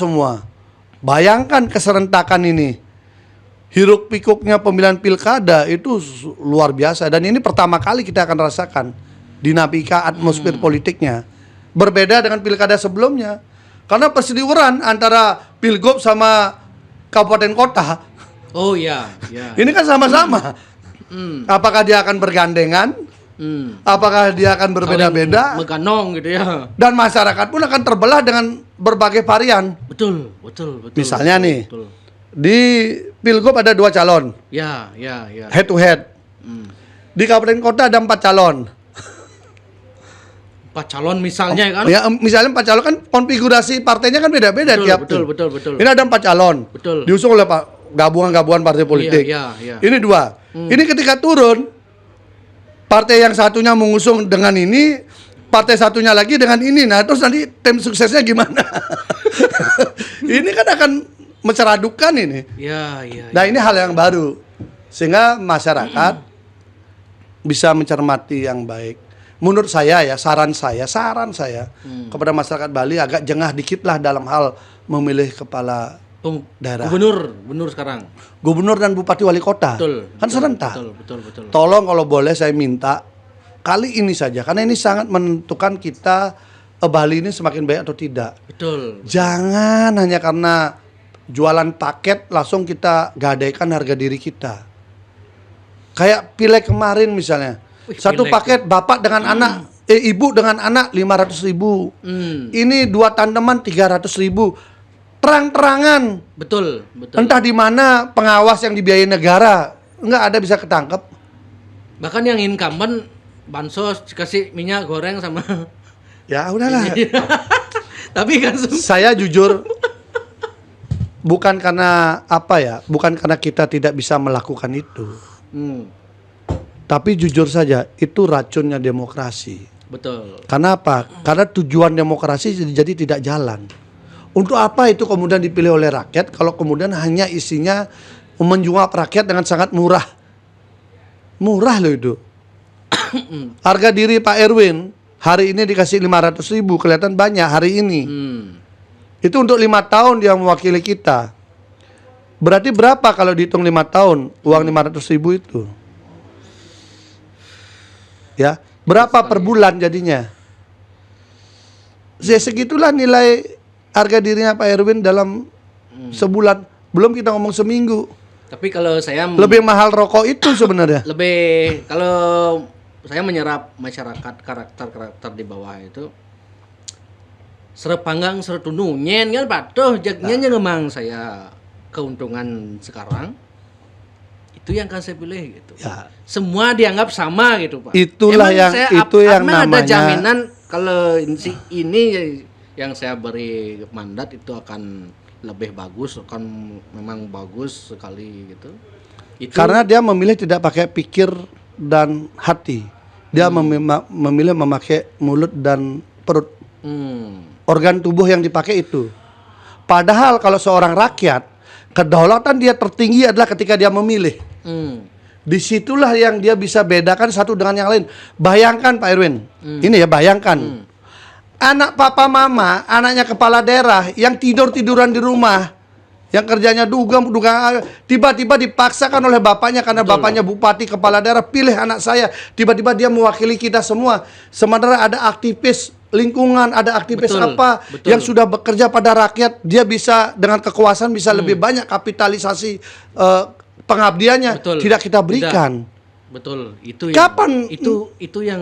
semua. Bayangkan keserentakan ini. Hiruk pikuknya pemilihan pilkada itu luar biasa. Dan ini pertama kali kita akan rasakan dinamika atmosfer politiknya. Berbeda dengan pilkada sebelumnya. Karena perseliweran antara pilgub sama kabupaten kota. Oh iya, ya. Ini kan sama-sama. Apakah dia akan bergandengan? Apakah dia akan berbeda-beda? Meganong gitu ya. Dan masyarakat pun akan terbelah dengan berbagai varian. Betul. Misalnya nih, betul. di pilgub ada 2 calon, Ya. head to head. Di kabupaten kota ada 4 calon. 4 calon misalnya kan? Ya, misalnya 4 calon kan konfigurasi partainya kan beda-beda tiap. Betul. Ini ada 4 calon. Betul. Diusung oleh gabungan-gabungan partai politik. Iya. Ini 2. Ini ketika turun, partai yang satunya mengusung dengan ini, partai satunya lagi dengan ini. Nah, terus nanti tim suksesnya gimana? Ini kan akan menceradukan ini. Iya. Nah, ini hal yang baru. Sehingga masyarakat bisa mencermati yang baik. Menurut saya ya, saran saya kepada masyarakat Bali agak jengah dikit lah dalam hal memilih kepala daerah. Gubernur sekarang. Gubernur dan bupati wali kota. Kan serentak. Betul. Tolong kalau boleh saya minta kali ini saja, karena ini sangat menentukan kita Bali ini semakin baik atau tidak. Betul. Jangan hanya karena jualan paket langsung kita gadaikan harga diri kita. Kayak pileg kemarin misalnya. Satu paket bapak dengan anak, ibu dengan anak 500.000. Ini 2 tandeman 300.000. Terang-terangan. Betul. Entah di mana pengawas yang dibiayai negara, nggak ada bisa ketangkep. Bahkan yang incumbent bansos dikasih minyak goreng sama. Ya udahlah. Tapi kan Saya jujur bukan karena bukan karena kita tidak bisa melakukan itu. Tapi jujur saja, itu racunnya demokrasi. Betul. Karena apa? Karena tujuan demokrasi jadi tidak jalan. Untuk apa itu kemudian dipilih oleh rakyat kalau kemudian hanya isinya menjual rakyat dengan sangat murah? Murah loh itu. Harga diri Pak Erwin hari ini dikasih 500.000, kelihatan banyak hari ini. Itu untuk 5 tahun dia mewakili kita. Berarti berapa kalau dihitung 5 tahun uang 500.000 itu? Ya, berapa per bulan jadinya? Segitulah nilai harga dirinya Pak Erwin dalam sebulan. Belum kita ngomong seminggu. Tapi kalau saya lebih mahal rokok itu sebenarnya. Lebih kalau saya menyerap masyarakat karakter di bawah itu serep panggang serep tunu nyen kan patuh jagnya ngemang saya keuntungan sekarang. Itu yang akan saya pilih gitu. Ya. Semua dianggap sama gitu Pak. Itulah yang namanya. Ada jaminan kalau ini yang saya beri mandat itu akan lebih bagus, akan memang bagus sekali gitu. Karena dia memilih tidak pakai pikir dan hati. Dia memilih memakai mulut dan perut. Organ tubuh yang dipakai itu. Padahal kalau seorang rakyat, kedaulatan dia tertinggi adalah ketika dia memilih. Disitulah yang dia bisa bedakan satu dengan yang lain. Bayangkan Pak Erwin, ini ya bayangkan. Anak papa mama, anaknya kepala daerah yang tiduran di rumah, yang kerjanya duga, tiba-tiba dipaksakan oleh bapaknya karena bapaknya bupati kepala daerah, pilih anak saya. Tiba-tiba dia mewakili kita semua. Sementara ada aktivis lingkungan, ada aktivis yang sudah bekerja pada rakyat, dia bisa dengan kekuasaan bisa lebih banyak kapitalisasi pengabdiannya, tidak kita berikan. Betul, itu kapan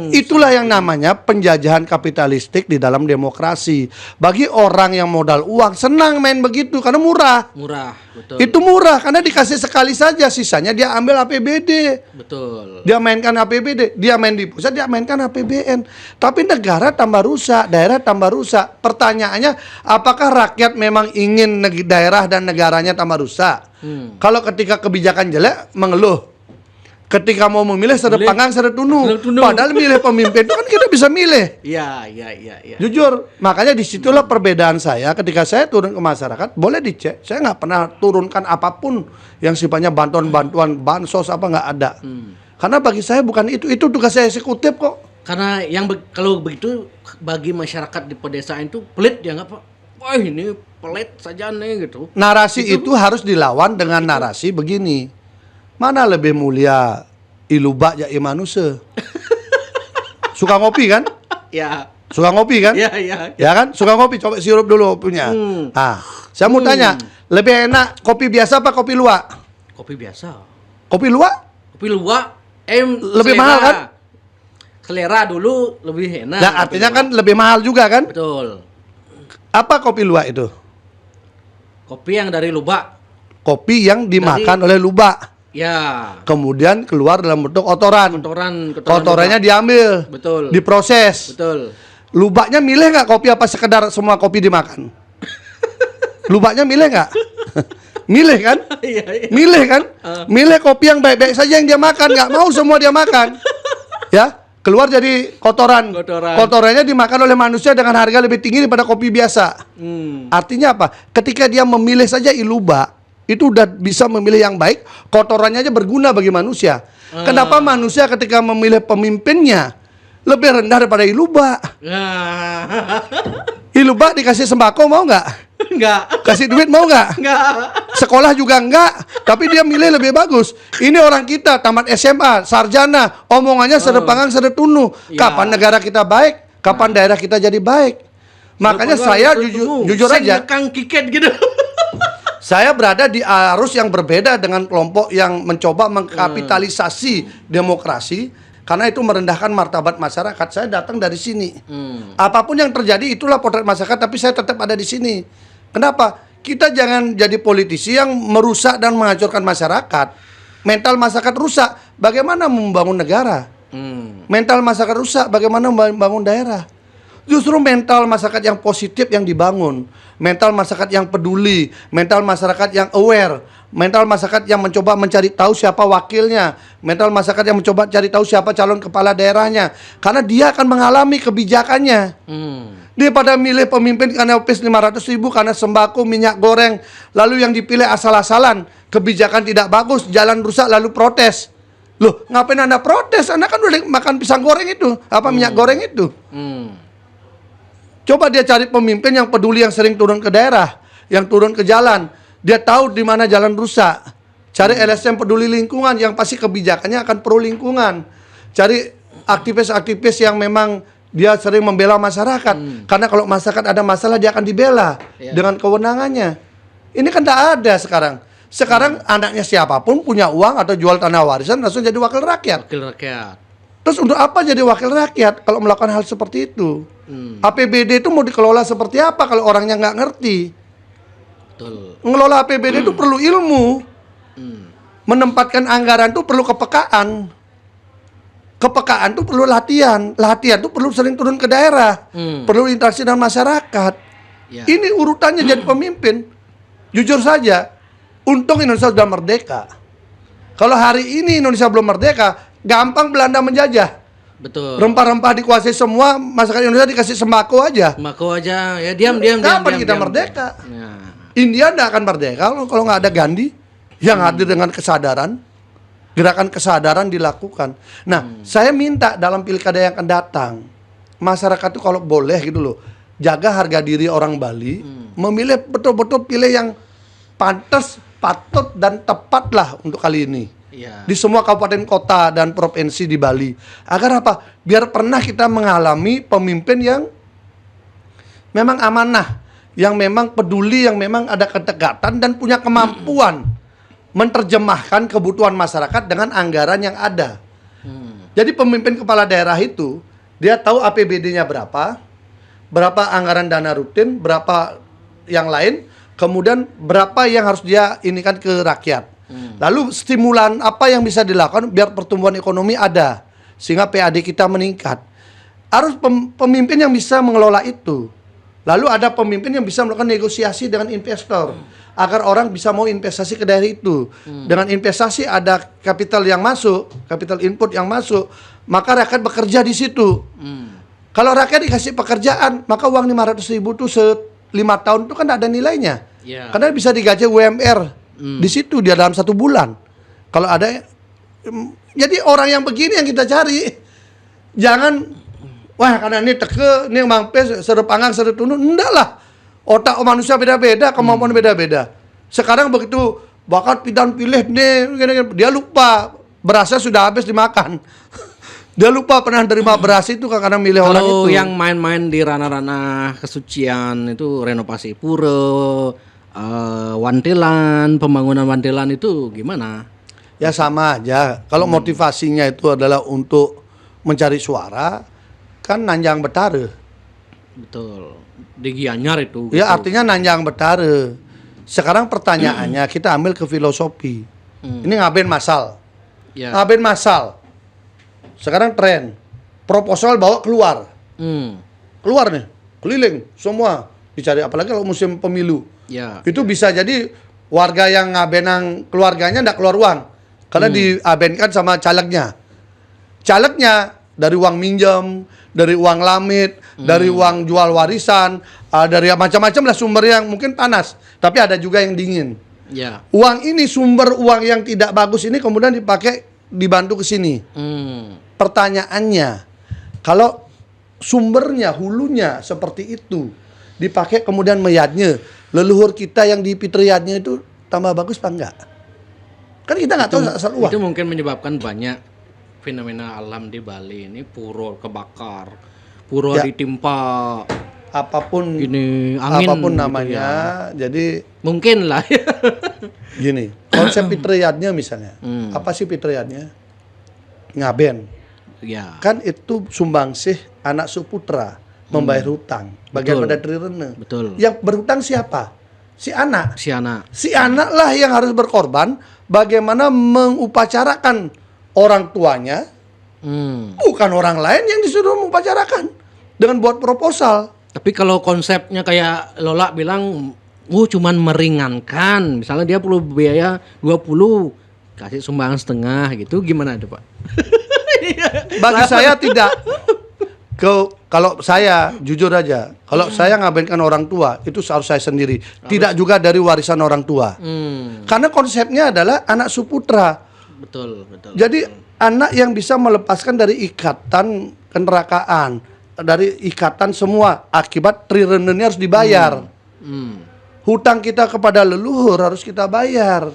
itulah yang namanya penjajahan kapitalistik di dalam demokrasi. Bagi orang yang modal uang senang main begitu karena murah. Betul. Itu murah karena dikasih sekali saja, sisanya dia ambil APBD. Betul. Dia mainkan APBD, dia main di pusat, dia mainkan APBN. Tapi negara tambah rusak, daerah tambah rusak. Pertanyaannya, apakah rakyat memang ingin daerah dan negaranya tambah rusak? Kalau ketika kebijakan jelek mengeluh. Ketika mau memilih serep panggang serep tunu. Padahal milih pemimpin itu kan kita bisa milih. Iya. Jujur, makanya disitulah perbedaan saya ketika saya turun ke masyarakat. Boleh dicek, saya nggak pernah turunkan apapun yang sifatnya bantuan bansos apa nggak ada. Karena bagi saya bukan itu tugas saya eksekutif kok. Karena kalau begitu bagi masyarakat di pedesaan itu pelit ya nggak Pak? wah ini pelit saja nih gitu. Narasi itu harus dilawan dengan narasi begini. Mana lebih mulia iluba ya imanuse? Suka ngopi kan? Ya. Suka ngopi kan? Ya, ya. Ya kan? Suka ngopi, coba sirup dulu punya. Ah, saya mau tanya, lebih enak kopi biasa apa kopi luwak? Kopi biasa. Kopi luwak? Kopi luwak Lebih selera. mahal kan? Selera dulu lebih enak. Nah, artinya kan lebih mahal juga kan? Betul. Apa kopi luwak itu? Kopi yang dari lubak. Kopi yang dimakan oleh lubak. Ya. Kemudian keluar dalam bentuk kotoran. Kotorannya lubak. diambil. Betul. Diproses. Betul. Lubaknya milih nggak kopi apa sekedar semua kopi dimakan? Lubaknya milih nggak? Milih kan? Iya, iya. Milih kan? Milih kopi yang baik-baik saja yang dia makan. Nggak mau semua dia makan. Ya, keluar jadi kotoran. Kotorannya dimakan oleh manusia dengan harga lebih tinggi daripada kopi biasa. Artinya apa? Ketika dia memilih saja iluba, itu udah bisa memilih yang baik, kotorannya aja berguna bagi manusia. Kenapa manusia ketika memilih pemimpinnya lebih rendah daripada iluba? Iluba dikasih sembako mau nggak? Enggak. Kasih duit mau nggak? Enggak. Sekolah juga enggak, tapi dia milih lebih bagus. Ini orang kita tamat SMA, sarjana, omongannya serepangang seretunu. Kapan negara kita baik? Kapan daerah kita jadi baik? Makanya saya jujur aja, Kang Kiket gitu. saya berada di arus yang berbeda dengan kelompok yang mencoba mengkapitalisasi demokrasi karena itu merendahkan martabat masyarakat. Saya datang dari sini. Apapun yang terjadi itulah potret masyarakat, tapi saya tetap ada di sini. Kenapa? Kita jangan jadi politisi yang merusak dan menghancurkan masyarakat. Mental masyarakat rusak, bagaimana membangun negara? Mental masyarakat rusak, bagaimana membangun daerah? Justru mental masyarakat yang positif yang dibangun, mental masyarakat yang peduli, mental masyarakat yang aware, mental masyarakat yang mencoba mencari tahu siapa wakilnya, mental masyarakat yang mencoba cari tahu siapa calon kepala daerahnya, karena dia akan mengalami kebijakannya. Dia pada milih pemimpin karena upis 500.000, karena sembako, minyak goreng, lalu yang dipilih asal-asalan, kebijakan tidak bagus, jalan rusak, lalu protes. Loh, ngapain Anda protes? Anda kan udah makan pisang goreng itu, apa minyak goreng itu. Coba dia cari pemimpin yang peduli, yang sering turun ke daerah, yang turun ke jalan. Dia tahu di mana jalan rusak. Cari LSM peduli lingkungan yang pasti kebijakannya akan pro lingkungan. Cari aktivis-aktivis yang memang dia sering membela masyarakat. Karena kalau masyarakat ada masalah dia akan dibela dengan kewenangannya. Ini kan tidak ada sekarang. Sekarang anaknya siapapun punya uang atau jual tanah warisan langsung jadi wakil rakyat. Wakil rakyat. Terus untuk apa jadi wakil rakyat kalau melakukan hal seperti itu? APBD itu mau dikelola seperti apa kalau orangnya nggak ngerti? Betul. Ngelola APBD itu perlu ilmu. Menempatkan anggaran itu perlu kepekaan. Kepekaan itu perlu latihan. Latihan itu perlu sering turun ke daerah. Perlu interaksi dengan masyarakat. Ya. Ini urutannya jadi pemimpin. Jujur saja, untung Indonesia sudah merdeka. Kalau hari ini Indonesia belum merdeka, gampang Belanda menjajah. Betul. Rempah-rempah dikuasai semua, masyarakat Indonesia dikasih sembako aja. Sembako aja, ya diam. Kapan kita merdeka? Ya. India tidak akan merdeka kalau nggak ada Gandhi yang hadir dengan kesadaran, gerakan kesadaran dilakukan. Nah, saya minta dalam pilkada yang akan datang, masyarakat itu kalau boleh gitu loh, jaga harga diri orang Bali, memilih betul-betul pilih yang pantas, patut dan tepat lah untuk kali ini. Ya. Di semua kabupaten kota dan provinsi di Bali. Agar apa? Biar pernah kita mengalami pemimpin yang memang amanah, yang memang peduli, yang memang ada ketegatan dan punya kemampuan menerjemahkan kebutuhan masyarakat dengan anggaran yang ada. Jadi pemimpin kepala daerah itu, dia tahu APBD-nya berapa anggaran dana rutin, berapa yang lain, kemudian berapa yang harus dia inikan ke rakyat. Lalu stimulan apa yang bisa dilakukan biar pertumbuhan ekonomi ada, sehingga PAD kita meningkat. Harus pemimpin yang bisa mengelola itu. Lalu ada pemimpin yang bisa melakukan negosiasi dengan investor agar orang bisa mau investasi ke daerah itu. Dengan investasi ada kapital yang masuk, kapital input yang masuk, maka rakyat bekerja di situ. Kalau rakyat dikasih pekerjaan, maka uang 500.000 itu 5 tahun itu kan ada nilainya. Karena bisa digaji UMR di situ dia dalam 1 bulan. Kalau ada, jadi orang yang begini yang kita cari. Jangan, wah karena ini teke, ini mangpes, serepangang, seretunu, enggak lah. Otak manusia beda-beda, kemampuan beda-beda. Sekarang begitu bakat pidan pilih nih, dia lupa berasnya sudah habis dimakan. Dia lupa pernah terima beras itu karena milih orang itu. Kalau yang main-main di ranah-ranah kesucian itu renovasi pura, wantilan, pembangunan wantilan itu gimana? Ya sama aja. Kalau motivasinya itu adalah untuk mencari suara, kan nanjang betare. Betul. Di Gianyar itu. Ya gitu. artinya nanjang betare. Sekarang pertanyaannya kita ambil ke filosofi. Ini ngaben masal. Ya. Ngaben masal. Sekarang tren. Proposal bawa keluar. Keluar nih, keliling semua dicari, apalagi kalau musim pemilu. Ya. Itu bisa jadi warga yang ngabenang keluarganya ndak keluar uang. Karena diabenkan sama calegnya. Calegnya dari uang minjem, dari uang lamit, dari uang jual warisan, dari macam-macam lah sumber yang mungkin panas, tapi ada juga yang dingin. Ya. Uang ini, sumber uang yang tidak bagus ini kemudian dipakai, dibantu ke sini. Pertanyaannya, kalau sumbernya, hulunya seperti itu, dipakai kemudian meyatnya, leluhur kita yang di fitriyatnya itu tambah bagus apa enggak? Kan kita nggak tahu asal uang. Itu mungkin menyebabkan banyak fenomena alam di Bali ini, pura kebakar, pura Ya. ditimpa Apapun gini angin apapun gitu namanya, jadi mungkin lah. gini, konsep fitriyatnya misalnya, apa sih fitriyatnya? Ngaben. Ya. Kan itu sumbangsih anak suputra membayar hutang, bagian Betul. pada trirene. Betul. Yang berhutang siapa? Si anak. Si anak. Si anak lah yang harus berkorban bagaimana mengupacarakan orang tuanya, bukan orang lain yang disuruh mengupacarakan dengan buat proposal. Tapi kalau konsepnya kayak Lola bilang, cuman meringankan, misalnya dia perlu biaya 20, kasih sumbangan setengah gitu, gimana tuh Pak? Bagi saya tidak. Kalau saya jujur aja, kalau saya ngabenkan orang tua itu harus saya sendiri, tidak juga dari warisan orang tua. Karena konsepnya adalah anak suputra. Betul, betul. Jadi anak yang bisa melepaskan dari ikatan kenerakaan, dari ikatan semua akibat trirenenya harus dibayar. Hutang kita kepada leluhur harus kita bayar.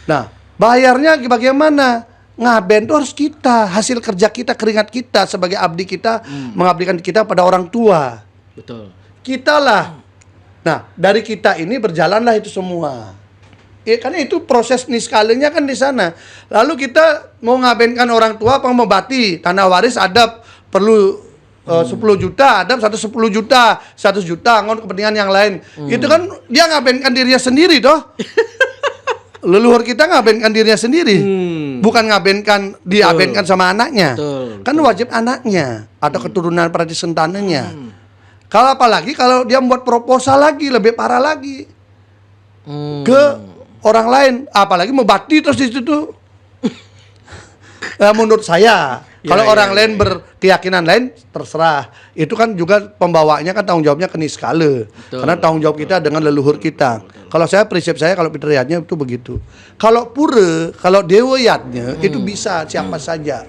Nah, bayarnya bagaimana? Ngaben itu harus kita, hasil kerja kita, keringat kita sebagai abdi kita, mengabdikan kita pada orang tua. Betul. Kita lah. Nah, dari kita ini berjalanlah itu semua. Ya, karena itu proses niskalinya kan di sana. Lalu kita mau ngabenkan orang tua apa mau bati, tanah waris adab perlu 10 juta, adab 110 juta, 100 juta, ngon kepentingan yang lain. Itu kan dia ngabenkan dirinya sendiri toh. Leluhur kita ngabenkan dirinya sendiri, bukan ngabenkan diabenkan sama anaknya. Betul, Kan wajib anaknya atau keturunan pradisentananya. Kalau apalagi kalau dia membuat proposal lagi lebih parah lagi ke orang lain, apalagi mau bakti terus di situ. Menurut saya, kalau orang lain berkeyakinan lain terserah. Itu kan juga pembawaannya kan tanggung jawabnya ke niskala. Karena tanggung jawab kita dengan leluhur kita. Kalau saya prinsip saya kalau fitriyatnya itu begitu. Kalau pura, kalau dewayatnya itu bisa siapa saja.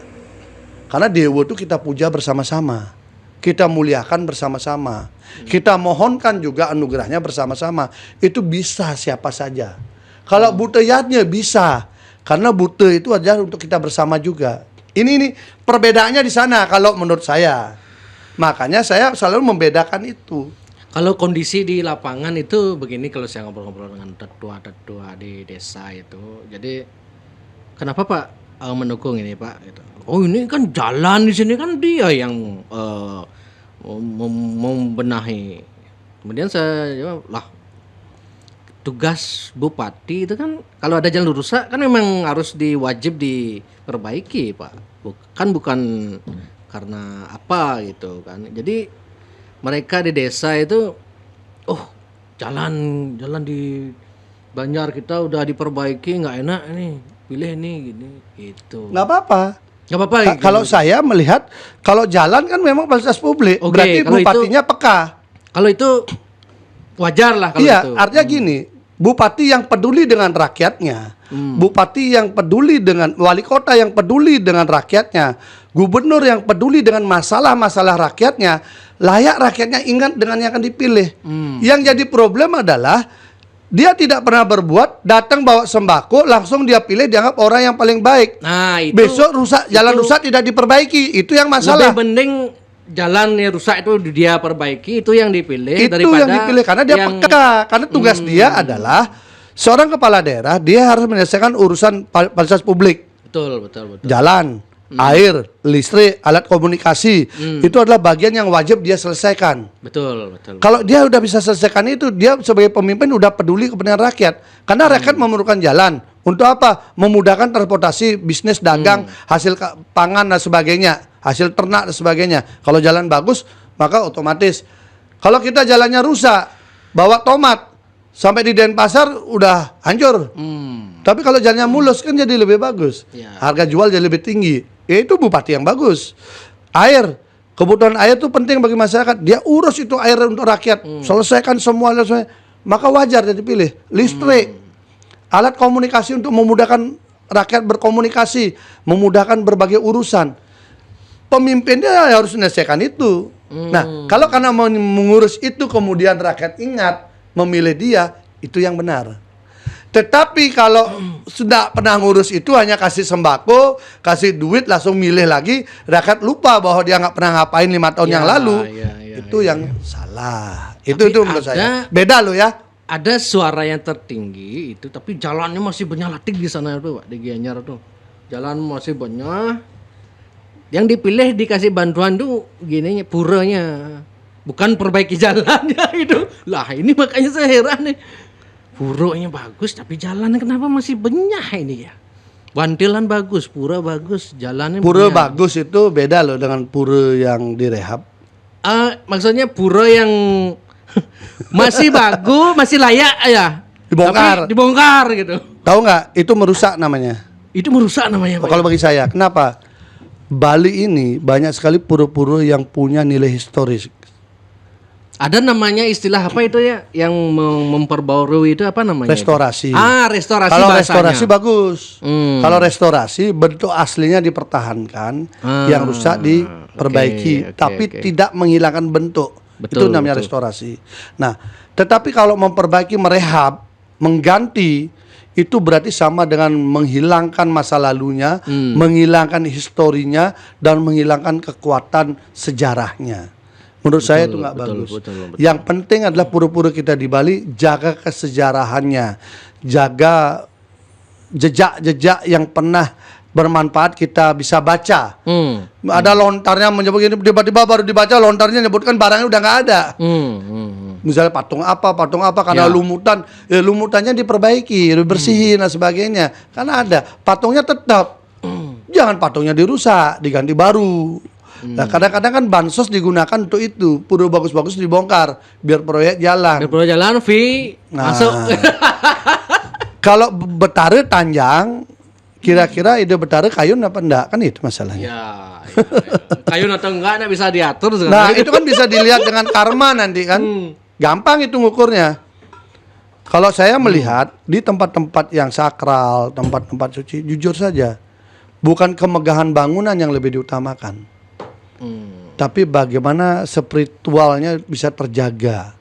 Karena dewa itu kita puja bersama-sama. Kita muliakan bersama-sama. Kita mohonkan juga anugerahnya bersama-sama. Itu bisa siapa saja. Kalau butayatnya bisa. Karena buta itu adalah untuk kita bersama juga. Ini perbedaannya di sana kalau menurut saya. Makanya saya selalu membedakan itu. Kalau kondisi di lapangan itu begini, kalau saya ngobrol-ngobrol dengan tetua-tetua di desa itu, jadi kenapa Pak mendukung ini Pak? Gitu. Oh ini kan jalan di sini kan dia yang membenahi. Kemudian saya jawab, lah tugas bupati itu kan kalau ada jalan rusak kan memang harus diwajib diperbaiki Pak. Bukan karena apa gitu kan. Jadi mereka di desa itu, jalan di Banjar kita udah diperbaiki, nggak enak ini, pilih ini gini gitu. Nggak apa-apa. Nggak apa-apa. Gitu. Kalau saya melihat kalau jalan kan memang fasilitas publik, Oke, berarti kalau bupatinya peka. Kalau itu wajar lah kalau Iya, itu. artinya gini, bupati yang peduli dengan rakyatnya, bupati yang peduli dengan wali kota yang peduli dengan rakyatnya, gubernur yang peduli dengan masalah-masalah rakyatnya, layak rakyatnya ingat dengan yang akan dipilih. Yang jadi problem adalah dia tidak pernah berbuat, datang bawa sembako, langsung dia pilih, dianggap orang yang paling baik. Nah, itu Besok jalan rusak tidak diperbaiki, itu yang masalah. lebih mending jalan yang rusak itu dia perbaiki, itu yang dipilih Itu daripada yang dipilih karena dia peka, karena tugas dia adalah seorang kepala daerah, dia harus menyelesaikan urusan fasilitas publik. Betul. Jalan, air, listrik, alat komunikasi, itu adalah bagian yang wajib dia selesaikan. Betul. Kalau dia udah bisa selesaikan itu, dia sebagai pemimpin udah peduli kepentingan rakyat. Karena rakyat memerlukan jalan. Untuk apa? Memudahkan transportasi, bisnis, dagang, hasil pangan dan sebagainya, hasil ternak dan sebagainya. Kalau jalan bagus, maka otomatis. Kalau kita jalannya rusak, bawa tomat sampai di Denpasar udah hancur. Tapi kalau jalannya mulus kan jadi lebih bagus. Ya. Harga jual jadi lebih tinggi. Ya itu bupati yang bagus. Air, kebutuhan air itu penting bagi masyarakat. Dia urus itu air untuk rakyat. Selesaikan semua. Maka wajar dia dipilih. Listrik, alat komunikasi untuk memudahkan rakyat berkomunikasi, memudahkan berbagai urusan. Pemimpinnya harus menyelesaikan itu. Nah, kalau karena mengurus itu kemudian rakyat ingat memilih dia, itu yang benar. Tetapi kalau sudah pernah ngurus itu hanya kasih sembako, kasih duit langsung milih lagi, rakyat lupa bahwa dia nggak pernah ngapain 5 tahun yang lalu, itu yang salah. Itu menurut saya. Beda loh ya. Ada suara yang tertinggi itu, tapi jalannya masih banyak di sana tuh, Pak, di Gianyar tuh. Jalan masih banyak. Yang dipilih dikasih bantuan tuh gininya, puranya. Bukan perbaiki jalannya itu. Lah ini makanya saya heran nih. Puranya bagus tapi jalannya kenapa masih banyak ini ya? Bantilan bagus, pura bagus, jalannya Pura banyak. bagus itu beda loh dengan pura yang direhab. Maksudnya pura yang masih bagus, masih layak ya. Dibongkar. Tapi dibongkar gitu. Tahu nggak? Itu merusak namanya. Itu merusak namanya, Pak. Kalau bagi saya, kenapa? Bali ini banyak sekali pura-pura yang punya nilai historis. Ada namanya istilah apa itu ya yang memperbarui itu apa namanya? Restorasi. Restorasi. Kalau bahasanya. restorasi bagus. Kalau restorasi bentuk aslinya dipertahankan, yang rusak diperbaiki, tapi tidak menghilangkan bentuk. Betul, itu namanya restorasi. Nah, tetapi kalau memperbaiki, merehab, mengganti, itu berarti sama dengan menghilangkan masa lalunya, menghilangkan historinya, dan menghilangkan kekuatan sejarahnya. Menurut saya itu nggak bagus. Betul. Yang penting adalah pura-pura kita di Bali, jaga kesejarahannya, jaga jejak-jejak yang pernah bermanfaat kita bisa baca. Ada lontarnya menyebut ini, tiba-tiba baru dibaca lontarnya nyebutkan barangnya udah nggak ada. Misalnya patung apa karena lumutan, lumutannya diperbaiki, dibersihin dan sebagainya. Karena ada patungnya tetap, jangan patungnya dirusak, diganti baru. Nah, kadang-kadang kan bansos digunakan untuk itu, pura bagus-bagus dibongkar biar proyek jalan. Biar proyek jalan, masuk. Kalau Betara Tanjang, kira-kira ide Betara kayun apa enggak, kan itu masalahnya. Ya. Kayun atau enggak bisa diatur. Nah, itu kan bisa dilihat dengan karma nanti kan. Gampang itu ngukurnya. Kalau saya melihat di tempat-tempat yang sakral, tempat-tempat suci, jujur saja, bukan kemegahan bangunan yang lebih diutamakan. Tapi bagaimana spiritualnya bisa terjaga.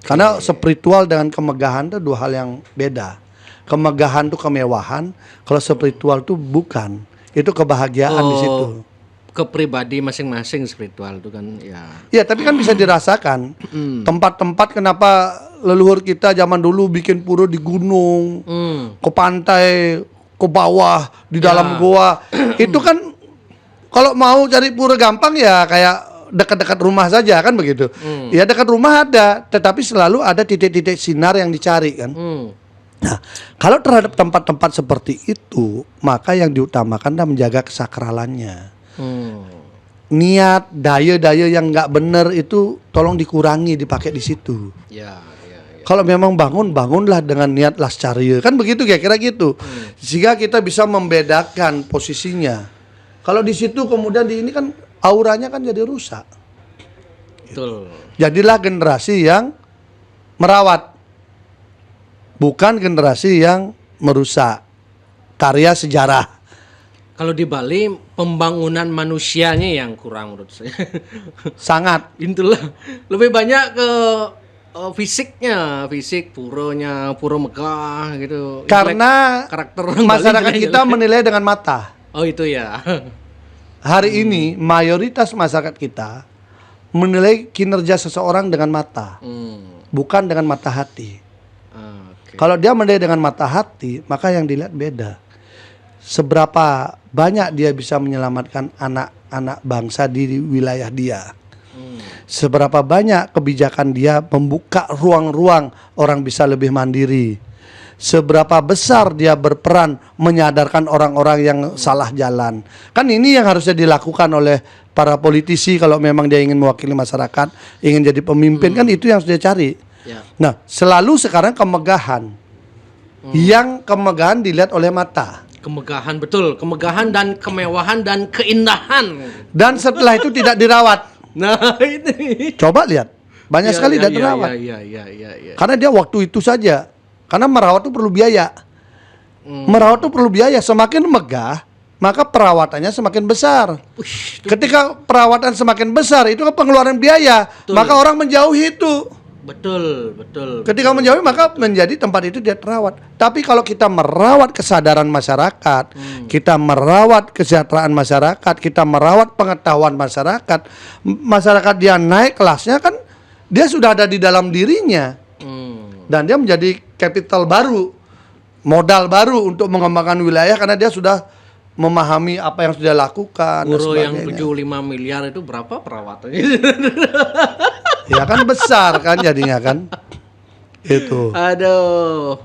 Karena spiritual dengan kemegahan itu dua hal yang beda. Kemegahan itu kemewahan, kalau spiritual itu bukan. Itu kebahagiaan di situ. Ke pribadi masing-masing spiritual itu kan ya. Ya, tapi kan bisa dirasakan. Tempat-tempat kenapa leluhur kita zaman dulu bikin pura di gunung, ke pantai, ke bawah, di dalam goa. Itu kan kalau mau cari pura gampang ya kayak dekat-dekat rumah saja kan begitu. Ya dekat rumah ada, tetapi selalu ada titik-titik sinar yang dicari kan. Nah, kalau terhadap tempat-tempat seperti itu, maka yang diutamakan adalah menjaga kesakralannya. Niat, daya-daya yang nggak benar itu tolong dikurangi, dipakai di situ. Ya. Kalau memang bangunlah dengan niat lascaria, kan begitu kira-kira gitu. Sehingga kita bisa membedakan posisinya. Kalau di situ kemudian di ini kan auranya kan jadi rusak. Betul. Jadilah generasi yang merawat, bukan generasi yang merusak karya sejarah. Kalau di Bali pembangunan manusianya yang kurang menurut saya. Sangat. Itulah lebih banyak ke fisiknya, fisik puronya, puro megah gitu. Karena Karakter orang Bali masyarakat jelek-jelek. kita menilai dengan mata. Oh itu ya. Hari ini mayoritas masyarakat kita menilai kinerja seseorang dengan mata, bukan dengan mata hati. Oke. Kalau dia menilai dengan mata hati, maka yang dilihat beda. Seberapa banyak dia bisa menyelamatkan anak-anak bangsa di wilayah dia. Seberapa banyak kebijakan dia membuka ruang-ruang orang bisa lebih mandiri. Seberapa besar dia berperan menyadarkan orang-orang yang salah jalan. Kan ini yang harusnya dilakukan oleh para politisi kalau memang dia ingin mewakili masyarakat, ingin jadi pemimpin, kan itu yang harus dia cari. Ya. Nah, selalu sekarang kemegahan. Yang kemegahan dilihat oleh mata. Kemegahan betul, kemegahan dan kemewahan dan keindahan. Dan setelah itu tidak dirawat. Nah, ini. Coba lihat. Banyak Ya, sekali ya, tidak ya, dirawat. ya. Karena dia waktu itu saja. Karena merawat itu perlu biaya. Merawat itu perlu biaya. Semakin megah, maka perawatannya semakin besar. Ketika perawatan semakin besar, itu kan pengeluaran biaya. Betul. Maka orang menjauhi itu. Betul. Ketika menjauhi, maka menjadi tempat itu dia terawat. Tapi kalau kita merawat kesadaran masyarakat, kita merawat kesejahteraan masyarakat, kita merawat pengetahuan masyarakat, masyarakat dia naik kelasnya kan, dia sudah ada di dalam dirinya. Dan dia menjadi capital baru, modal baru untuk mengembangkan wilayah karena dia sudah memahami apa yang sudah lakukan. dan Guru yang sebagainya. 75 miliar itu berapa perawatannya? Ya kan besar kan jadinya kan. Itu. Aduh.